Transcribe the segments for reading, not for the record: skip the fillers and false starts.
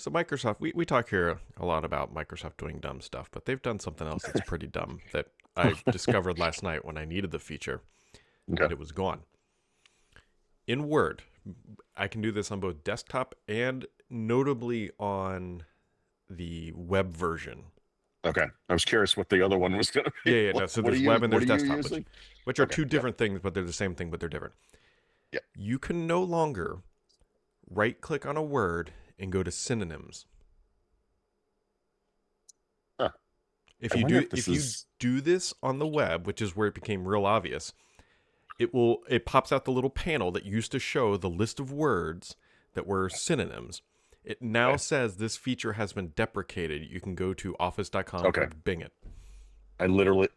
So Microsoft, we talk here a lot about Microsoft doing dumb stuff, but they've done something else that's pretty dumb that I discovered last night when I needed the feature, Okay. and it was gone. In Word, I can do this on both desktop and notably on the web version. Okay. I was curious what the other one was going to be. Yeah, yeah, What, no. So what are there's you web and What there's are you desktop, using? which are Okay. two Yeah. different things, but they're the same thing, but they're different. Yeah. You can no longer right click on a word and go to synonyms. Huh. If I you wonder do if this if you is. do this on the web, which is where it became real obvious, it pops out the little panel that used to show the list of words that were synonyms. It now Okay. says this feature has been deprecated. You can go to office.com or Okay. Bing it. I literally.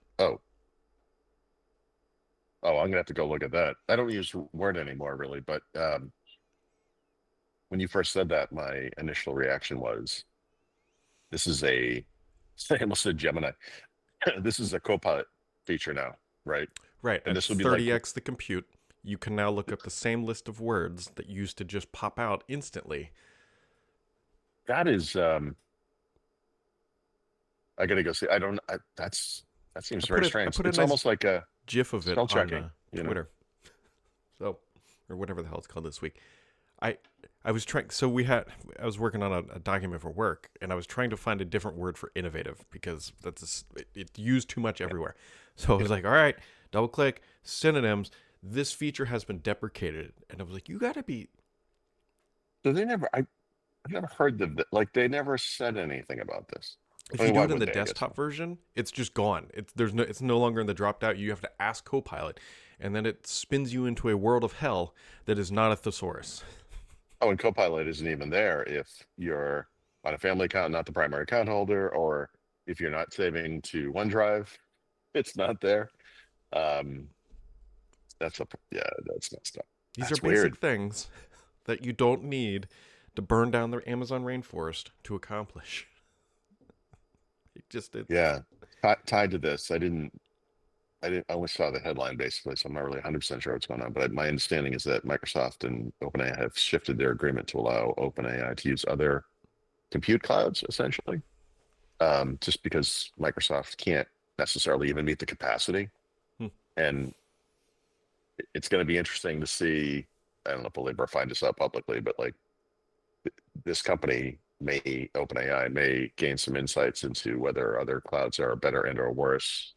Oh, I'm gonna have to go look at that. I don't use Word anymore, really. But when you first said that, my initial reaction was, "This is a." I almost said Gemini. This is a Copilot feature now, right? Right, And at this would be like 30x the compute, you can now look up the same list of words that used to just pop out instantly. that is. I gotta go see. I don't. That I seems very put it I strange. put a It's nice almost like a gif of it spell on checking. Twitter. So, or whatever the hell it's called this week. I I was trying. So I was working on a document for work, and I was trying to find a different word for innovative because it's used too much everywhere. So I was like, all right, double click synonyms. This feature has been deprecated, and I was like, you got to be. So they never. I've never heard like they never said anything about this. If I you mean, do why it in would the they? I guess desktop version, it's just gone. It's no longer in the dropped out. You have to ask Copilot, and then it spins you into a world of hell that is not a thesaurus. Oh, and Copilot isn't even there if you're on a family account, not the primary account holder, or if you're not saving to OneDrive, it's not there. Um, yeah, that's messed up. These are That's basic weird. things that you don't need to burn down the Amazon rainforest to accomplish. It's Yeah, tied to this, I only saw the headline basically, so I'm not really 100% sure what's going on. But my understanding is that Microsoft and OpenAI have shifted their agreement to allow OpenAI to use other compute clouds, essentially, just because Microsoft can't necessarily even meet the capacity. hmm. And it's going to be interesting to see. I don't know if we'll ever find this out publicly, but like this company OpenAI may gain some insights into whether other clouds are better and or worse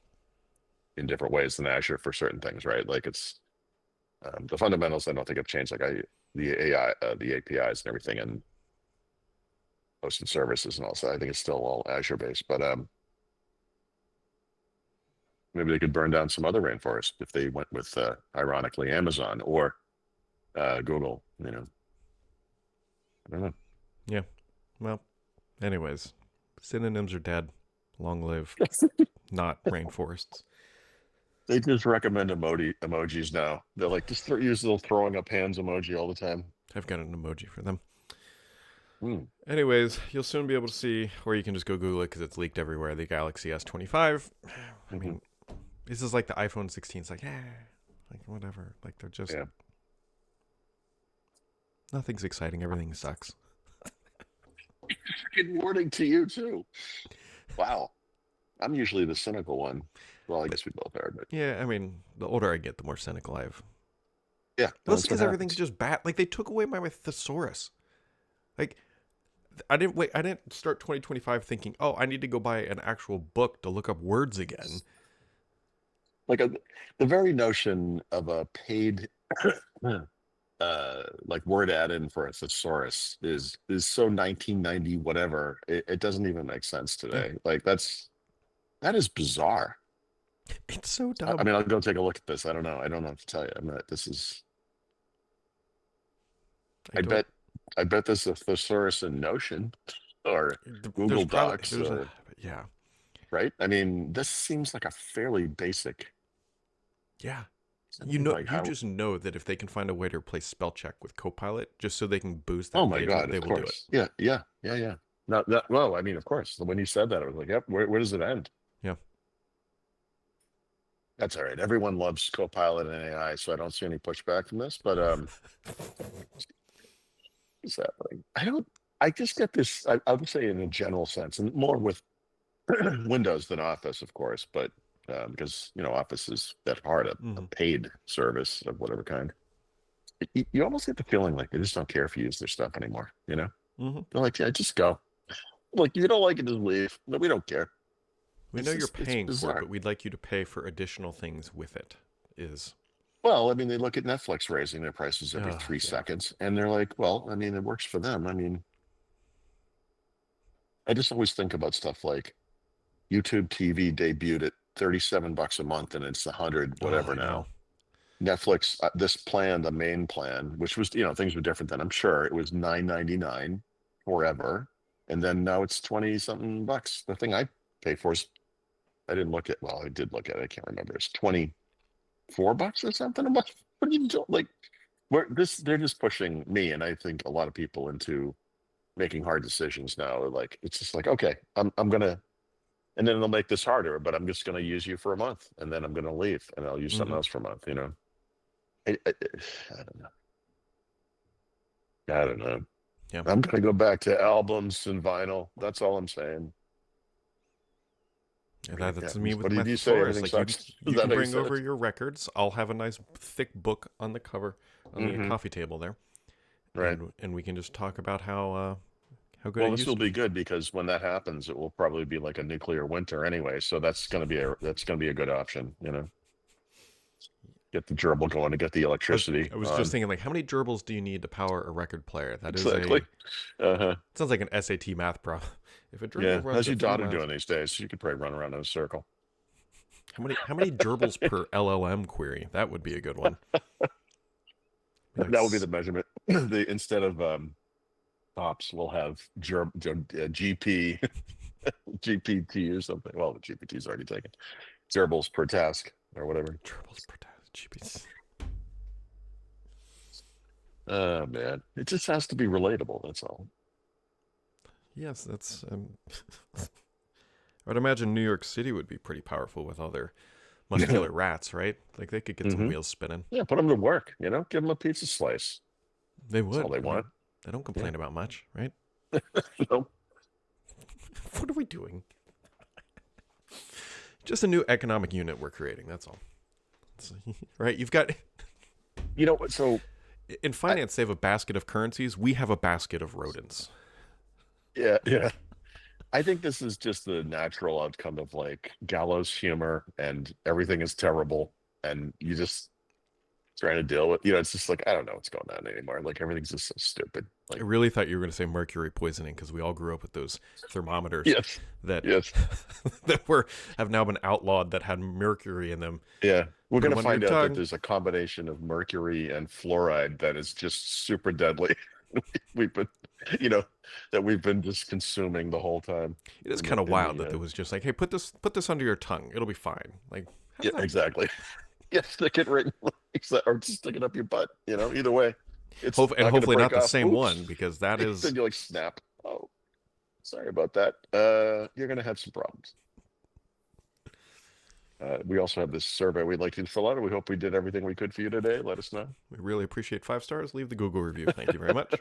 in different ways than Azure for certain things, right? Like it's the fundamentals. I don't think have changed. The AI, the APIs and everything, and hosted services and all. So I think it's still all Azure based. But maybe they could burn down some other rainforest if they went with, ironically, Amazon or Google. I don't know. Yeah. Well, anyways, synonyms are dead. Long live not rainforests. They just recommend emojis now. They're like, just use the little throwing up hands emoji all the time. I've got an emoji for them. Hmm. Anyways, you'll soon be able to see, or you can just go Google it because it's leaked everywhere. The Galaxy S25. I Mm-hmm. mean, this is like the iPhone 16. It's like, like whatever. Like they're just Yeah. nothing's exciting. Everything sucks. Good warning to you too. Wow. I'm usually the cynical one. Well, I But guess we both are, but yeah, I mean, the older I get, the more cynical I have. yeah, Mostly that's what because everything's happens. just bad. Like they took away my thesaurus. Like I didn't wait. I didn't start 2025 thinking, oh, I need to go buy an actual book to look up words again. Like the very notion of a paid like word add-in for a thesaurus is so 1990 whatever. It doesn't even make sense Yeah, today. Like that is bizarre. it's so I dumb. mean, I'll go take a look at this. I don't know. I don't know what to tell you. I'm not. This is. I I don't. bet. I bet there's a thesaurus in Notion or There's Google probably Docs or yeah, right. I mean, this seems like a fairly basic. yeah. Something like You how. just know that if they can find a way to replace spell check with Copilot, just so they can boost that Oh my engagement, God! they Of will do it. course. Yeah. Yeah. Yeah. Yeah. Not that. Well, I mean, of course. When you said that, I was like, "Yep." Where does it end? Yeah. That's all right. Everyone loves Copilot and AI, so I don't see any pushback from this. But what's happening? I just get this. I would say in a general sense, and more with Windows than Office, of course, but because Office is at heart a Mm-hmm. paid service of whatever kind. You almost get the feeling like they just don't care if you use their stuff anymore. Mm-hmm. They're like, yeah, just go. Like, you don't like it, just leave. No, we don't care. We know It's you're just it's paying for it, bizarre. but we'd like you to pay for additional things with it. Is Well, I mean, they look at Netflix raising their prices every three yeah. seconds, and they're like, well, I mean, it works for them. I mean, I just always think about stuff like YouTube TV debuted at $37 a month, and it's 100 Oh, whatever I know. now. Netflix, this plan, the main plan, which was, things were different then. I'm sure it was 9.99 forever, and then now it's 20 something bucks. The thing I pay for is, I didn't look at. Well, I did look at it. I can't remember. It's $24 or something a month. What are you doing? Like, they're just pushing me, and I think a lot of people into making hard decisions now. Like, it's just like, okay, I'm gonna, and then they'll make this harder, but I'm just gonna use you for a month, and then I'm gonna leave, and I'll use something Mm-hmm. else for a month. I don't know. I don't know. Yeah. I'm gonna go back to albums and vinyl. That's all I'm saying. And Yeah. that's me What with my did you say? thesaurus. Everything Like sucks. Is you that can how you bring said over it? your records. I'll have a nice thick book on the cover on the Hmm. coffee table there, Right. and we can just talk about how good Well, it this will used to be be. good because when that happens, it will probably be like a nuclear winter anyway. So that's gonna be a good option. Get the gerbil going to get the electricity I was just on. thinking like how many gerbils do you need to power a record player? That is Exactly. a Uh-huh. sounds like an SAT math problem. If a Yeah. gerbil runs How's a your few daughter miles, doing these days? You could probably run around in a circle. how many gerbils per LLM query? That would be a good one. Like That would be the measurement. The instead of tops, we'll have GP GPT or something. Well, the GPT is already taken. Gerbils per task or whatever. gerbils per task. GPS. Oh man, it just has to be relatable. That's all. Yes, that's. I'd imagine New York City would be pretty powerful with all their muscular rats, right? Like they could get some Hmm. wheels spinning. Yeah, put them to work. Give them a pizza slice. They That's all would. they I mean, want. they don't Yeah. complain about much, right? Nope. What are we doing? Just a new economic unit we're creating. That's all. Right? You've got You know what? So, in I, finance, they have a basket of currencies. We have a basket of rodents. yeah, yeah. I think this is just the natural outcome of like gallows humor, and everything is terrible, and you just trying to deal with. It's just like I don't know what's going on anymore. Like everything's just so stupid. I Like, really thought you were going to say mercury poisoning because we all grew up with those thermometers yes, that yes, that have now been outlawed that had mercury in them. yeah. We're Put gonna them under your find out that tongue. there's a combination of mercury and fluoride that is just super deadly. We've been, you know, that we've been just consuming the whole time It is in kind the of in wild the that there was just like, hey, put this under your tongue. It'll be fine. Like, how yeah, does that? exactly. Yeah, stick it right, or just stick it up your butt. Either way, it's And not going to hopefully break not the off. same one Oops. because that is Then you like snap. Oh, sorry about that. You're going to have some problems. We also have this survey we'd like you to fill out. We hope we did everything we could for you today. Let us know. we really appreciate 5 stars. Leave the Google review. Thank you very much.